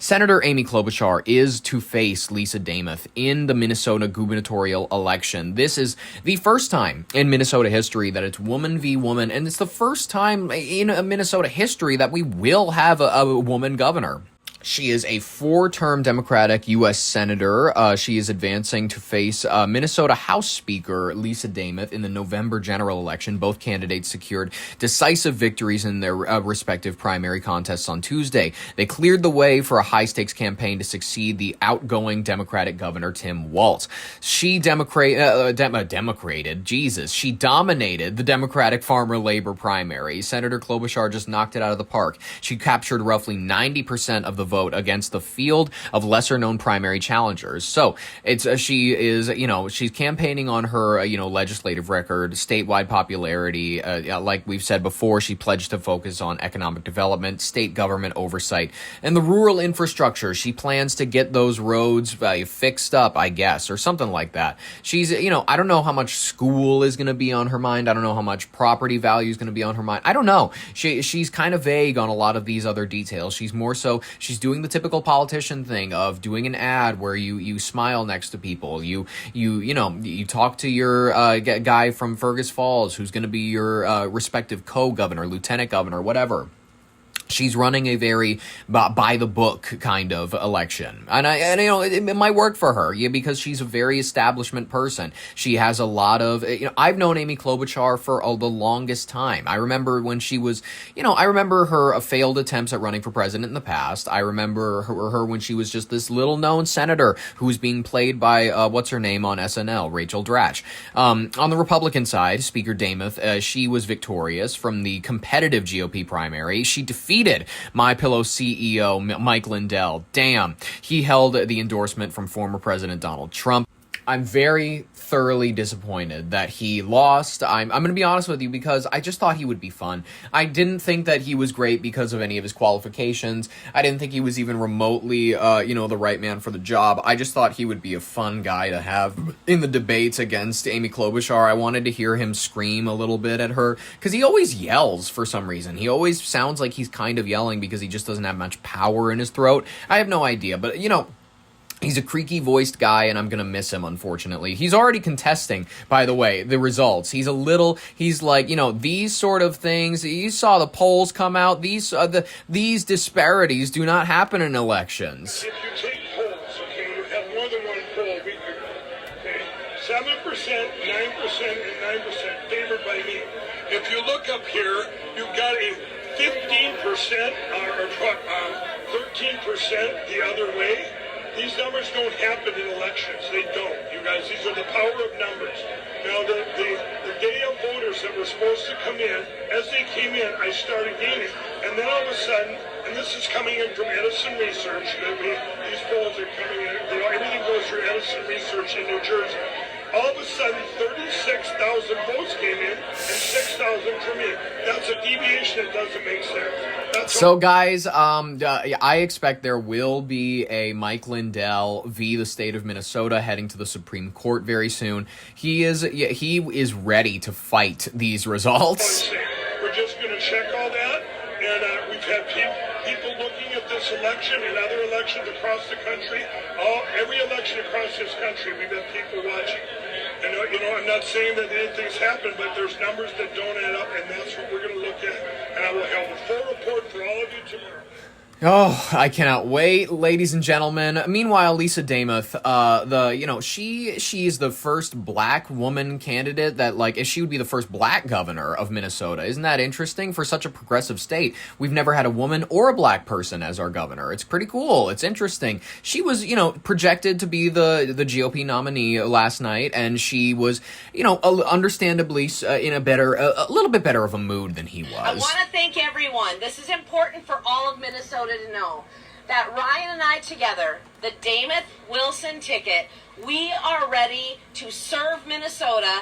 Senator Amy Klobuchar is to face Lisa Demuth in the Minnesota gubernatorial election. This is the first time in Minnesota history that it's woman v. woman, and it's the first time in Minnesota history that we will have a woman governor. She is a four-term Democratic U.S. Senator. She is advancing to face Minnesota House Speaker Lisa Demuth in the November general election. Both candidates secured decisive victories in their respective primary contests on Tuesday. They cleared the way for a high-stakes campaign to succeed the outgoing Democratic Governor Tim Walz. She dominated the Democratic farmer-labor primary. Senator Klobuchar just knocked it out of the park. She captured roughly 90% of the vote against the field of lesser-known primary challengers. So she's campaigning on her legislative record, statewide popularity. Like we've said before, she pledged to focus on economic development, state government oversight, and the rural infrastructure. She plans to get those roads fixed up, I guess, or something like that. She's I don't know how much school is going to be on her mind. I don't know how much property value is going to be on her mind. I don't know. She's kind of vague on a lot of these other details. She's doing the typical politician thing of doing an ad where you smile next to people. You talk to your guy from Fergus Falls who's going to be your respective co-governor, lieutenant governor, whatever. She's running a very by-the-book kind of election. And it might work for her, because she's a very establishment person. She has a lot of, I've known Amy Klobuchar for the longest time. I remember when she was, I remember her failed attempts at running for president in the past. I remember her when she was just this little-known senator who was being played by, what's her name on SNL, Rachel Dratch. On the Republican side, Speaker Demuth, she was victorious from the competitive GOP primary. She defeated MyPillow CEO Mike Lindell. Damn, he held the endorsement from former President Donald Trump. I'm very thoroughly disappointed that he lost. I'm going to be honest with you, because I just thought he would be fun. I didn't think that he was great because of any of his qualifications. I didn't think he was even remotely, the right man for the job. I just thought he would be a fun guy to have in the debates against Amy Klobuchar. I wanted to hear him scream a little bit at her, because he always yells for some reason. He always sounds like he's kind of yelling because he just doesn't have much power in his throat. I have no idea, but he's a creaky-voiced guy, and I'm going to miss him, unfortunately. He's already contesting, by the way, the results. He's like, these sort of things. You saw the polls come out. These disparities do not happen in elections. If you take polls, okay, you have more than one poll a week ago, okay? 7%, 9%, and 9% favored by me. If you look up here, you've got a 15% or 13% the other way. These numbers don't happen in elections. They don't, you guys. These are the power of numbers. Now, the day of voters that were supposed to come in, as they came in, I started gaining. And then all of a sudden, and this is coming in from Edison Research, these polls are coming in, everything goes through Edison Research in New Jersey. All of a sudden, 36,000 votes came in and 6,000 for me. That's a deviation that doesn't make sense. So, guys, I expect there will be a Mike Lindell v. the state of Minnesota heading to the Supreme Court very soon. He is ready to fight these results. We're just going to check all that, and we've had people looking at this election and other elections across the country. Every election across this country, we've had people watching. And, I'm not saying that anything's happened, but there's numbers that don't add up, and that's what we're going to look at. And I will have a full report for all of you tomorrow. Oh, I cannot wait, ladies and gentlemen. Meanwhile, Lisa Demuth, she's the first black woman candidate that, she would be the first black governor of Minnesota. Isn't that interesting? For such a progressive state, we've never had a woman or a black person as our governor. It's pretty cool. It's interesting. She was, projected to be the GOP nominee last night, and she was, understandably in a little bit better of a mood than he was. I want to thank everyone. This is important for all of Minnesota to know that Ryan and I together, the Demuth-Wilson ticket, we are ready to serve Minnesota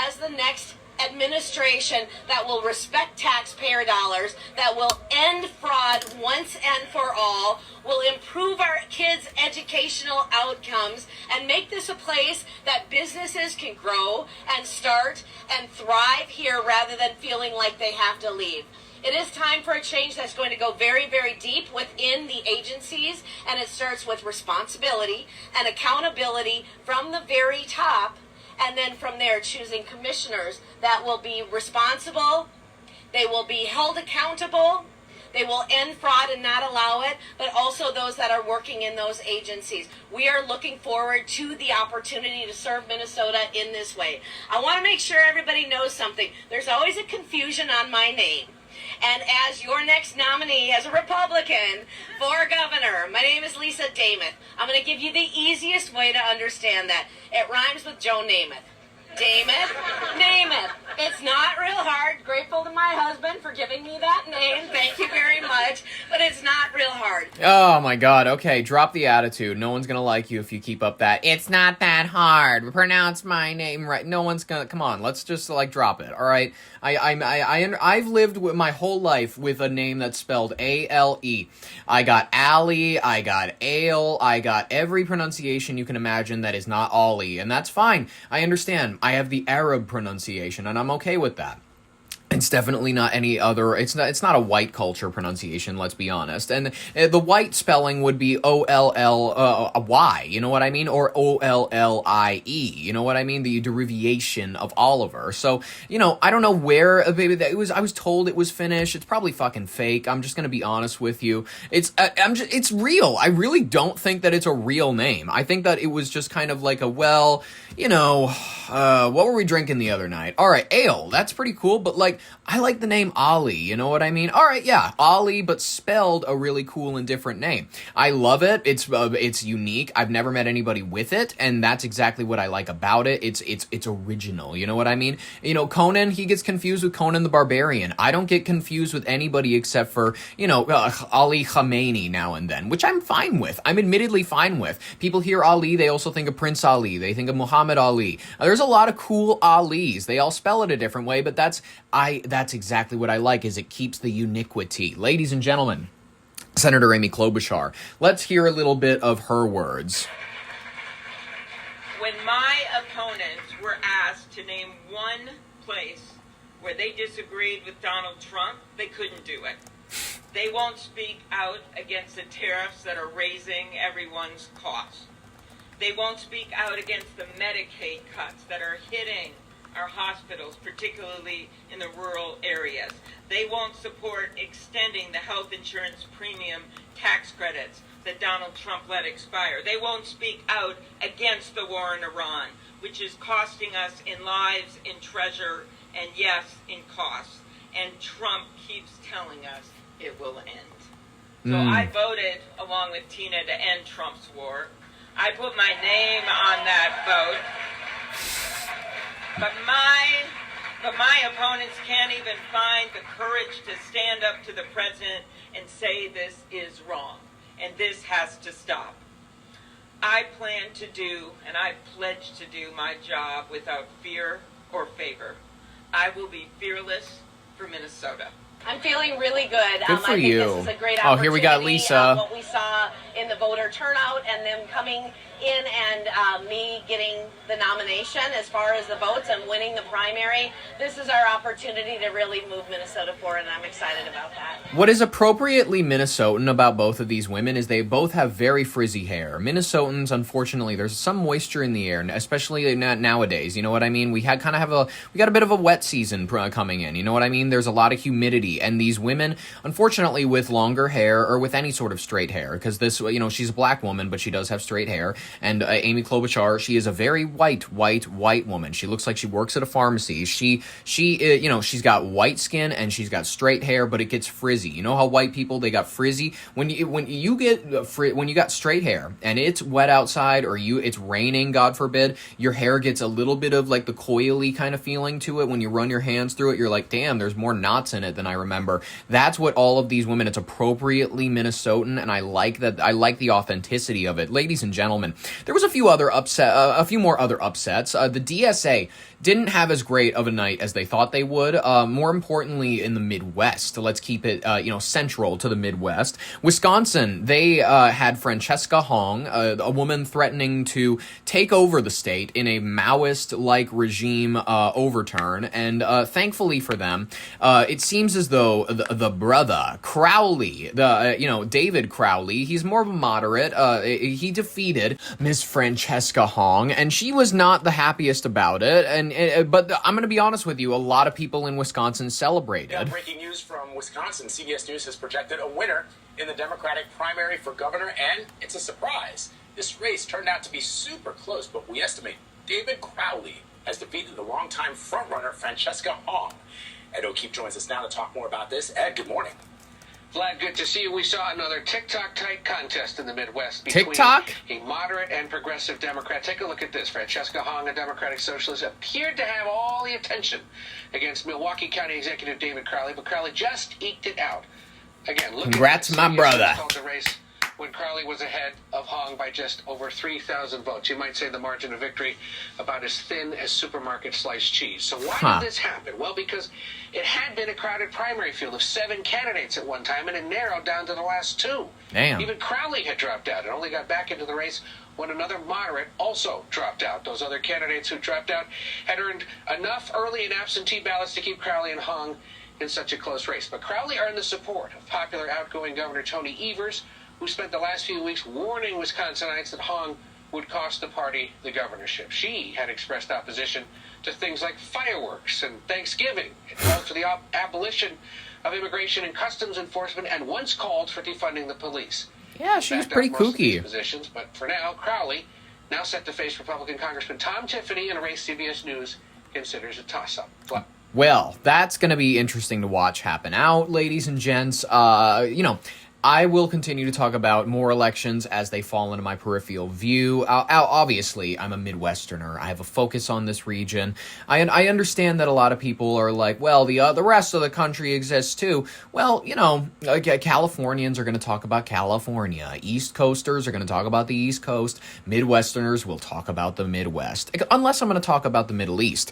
as the next administration that will respect taxpayer dollars, that will end fraud once and for all, will improve our kids' educational outcomes, and make this a place that businesses can grow and start and thrive here rather than feeling like they have to leave. It is time for a change that's going to go very, very deep within the agencies, and it starts with responsibility and accountability from the very top, and then from there choosing commissioners that will be responsible, they will be held accountable, they will end fraud and not allow it, but also those that are working in those agencies. We are looking forward to the opportunity to serve Minnesota in this way. I want to make sure everybody knows something. There's always a confusion on my name. And as your next nominee as a Republican for governor, my name is Lisa Dameth. I'm going to give you the easiest way to understand that. It rhymes with Joe Namath. Dameth, Namath. It's not real hard. Grateful to my husband for giving me that name. Thank you very much. But it's not real hard. Oh my god, okay, drop the attitude. No one's gonna like you if you keep up that, it's not that hard, pronounce my name right. No one's gonna, come on, let's just, like, drop it, alright? I've lived with my whole life with a name that's spelled A-L-E. I got Allie, I got Ale, I got every pronunciation you can imagine that is not Ollie, and that's fine. I understand. I have the Arab pronunciation, and I'm okay with that. It's definitely not any other, it's not a white culture pronunciation, let's be honest. And the white spelling would be O-L-L-Y, you know what I mean? Or O-L-L-I-E, you know what I mean? The derivation of Oliver. So, you know, I don't know where, I was told it was Finnish. It's probably fucking fake. I'm just gonna be honest with you. It's real. I really don't think that it's a real name. I think that it was just kind of like a, well, you know, what were we drinking the other night? Alright, ale, that's pretty cool, but, like, I like the name Ollie, you know what I mean? Alright, yeah, Ollie, but spelled a really cool and different name. I love it. It's unique. I've never met anybody with it, and that's exactly what I like about it. It's original, you know what I mean? You know, Conan, he gets confused with Conan the Barbarian. I don't get confused with anybody except for, you know, Ali Khamenei now and then, which I'm fine with. I'm admittedly fine with. People hear Ali, they also think of Prince Ali. They think of Muhammad Ali. There's a lot of cool Alis. They all spell it a different way, but that's exactly what I like, is it keeps the uniquity. Ladies and gentlemen, Senator Amy Klobuchar. Let's hear a little bit of her words. When my opponents were asked to name one place where they disagreed with Donald Trump, they couldn't do it. They won't speak out against the tariffs that are raising everyone's costs. They won't speak out against the Medicaid cuts that are hitting our hospitals, particularly in the rural areas. They won't support extending the health insurance premium tax credits that Donald Trump let expire. They won't speak out against the war in Iran, which is costing us in lives, in treasure, and yes, in costs. And Trump keeps telling us it will end. So I voted, along with Tina, to end Trump's war. I put my name on that vote. But my opponents can't even find the courage to stand up to the president and say this is wrong, and this has to stop. I plan to do, and I pledge to do my job without fear or favor. I will be fearless for Minnesota. I'm feeling really good. Good for I think you. this is a great opportunity. Oh, here we got Lisa. What we saw in the voter turnout and them coming in and me getting the nomination as far as the votes and winning the primary. This is our opportunity to really move Minnesota forward, and I'm excited about that. What is appropriately Minnesotan about both of these women is they both have very frizzy hair. Minnesotans, unfortunately, there's some moisture in the air, especially nowadays. You know what I mean? We got a bit of a wet season coming in. You know what I mean? There's a lot of humidity, and these women, unfortunately, with longer hair or with any sort of straight hair, because this, you know, she's a black woman, but she does have straight hair. And Amy Klobuchar, she is a very white woman. She looks like she works at a pharmacy. She you know, she's got white skin and she's got straight hair, but it gets frizzy. You know how white people, they got frizzy? When you got straight hair and it's wet outside or it's raining, God forbid, your hair gets a little bit of like the coily kind of feeling to it. When you run your hands through it, you're like, damn, there's more knots in it than I remember. That's what all of these women, it's appropriately Minnesotan, and I like that. I like the authenticity authenticity of it. Ladies and gentlemen, there was a few more other upsets. The DSA didn't have as great of a night as they thought they would. More importantly, in the Midwest, let's keep it, central to the Midwest. Wisconsin, they had Francesca Hong, a woman threatening to take over the state in a Maoist-like regime overturn, and thankfully for them, it seems as though the brother Crowley, David Crowley, he's more of a moderate. He defeated Miss Francesca Hong, and she was not the happiest about it. But I'm going to be honest with you, a lot of people in Wisconsin celebrated. Yeah, breaking news from Wisconsin. CBS News has projected a winner in the Democratic primary for governor, and it's a surprise. This race turned out to be super close, but we estimate David Crowley has defeated the longtime frontrunner Francesca Hong. Ed O'Keefe joins us now to talk more about this. Ed, good morning. Vlad, good to see you. We saw another TikTok-type contest in the Midwest between TikTok? a moderate and progressive Democrat. Take a look at this. Francesca Hong, a Democratic Socialist, appeared to have all the attention against Milwaukee County Executive David Crowley, but Crowley just eked it out. Again, look Congrats, at my brother. The race when Crowley was ahead of Hong by just over 3,000 votes. You might say the margin of victory about as thin as supermarket sliced cheese. So why did this happen? Well, because it had been a crowded primary field of 7 candidates at one time, and it narrowed down to the last 2. Damn. Even Crowley had dropped out and only got back into the race when another moderate also dropped out. Those other candidates who dropped out had earned enough early and absentee ballots to keep Crowley and Hong in such a close race. But Crowley earned the support of popular outgoing Governor Tony Evers, who spent the last few weeks warning Wisconsinites that Hong would cost the party the governorship. She had expressed opposition to things like fireworks and Thanksgiving. It called for the abolition of immigration and customs enforcement, and once called for defunding the police. Yeah, she was pretty kooky. Positions, but for now, Crowley, now set to face Republican Congressman Tom Tiffany in a race CBS News considers a toss-up. Well, that's going to be interesting to watch happen out, ladies and gents. I will continue to talk about more elections as they fall into my peripheral view. Obviously, I'm a Midwesterner. I have a focus on this region. I understand that a lot of people are like, well, the rest of the country exists too. Well, Californians are going to talk about California. East Coasters are going to talk about the East Coast. Midwesterners will talk about the Midwest. Unless I'm going to talk about the Middle East.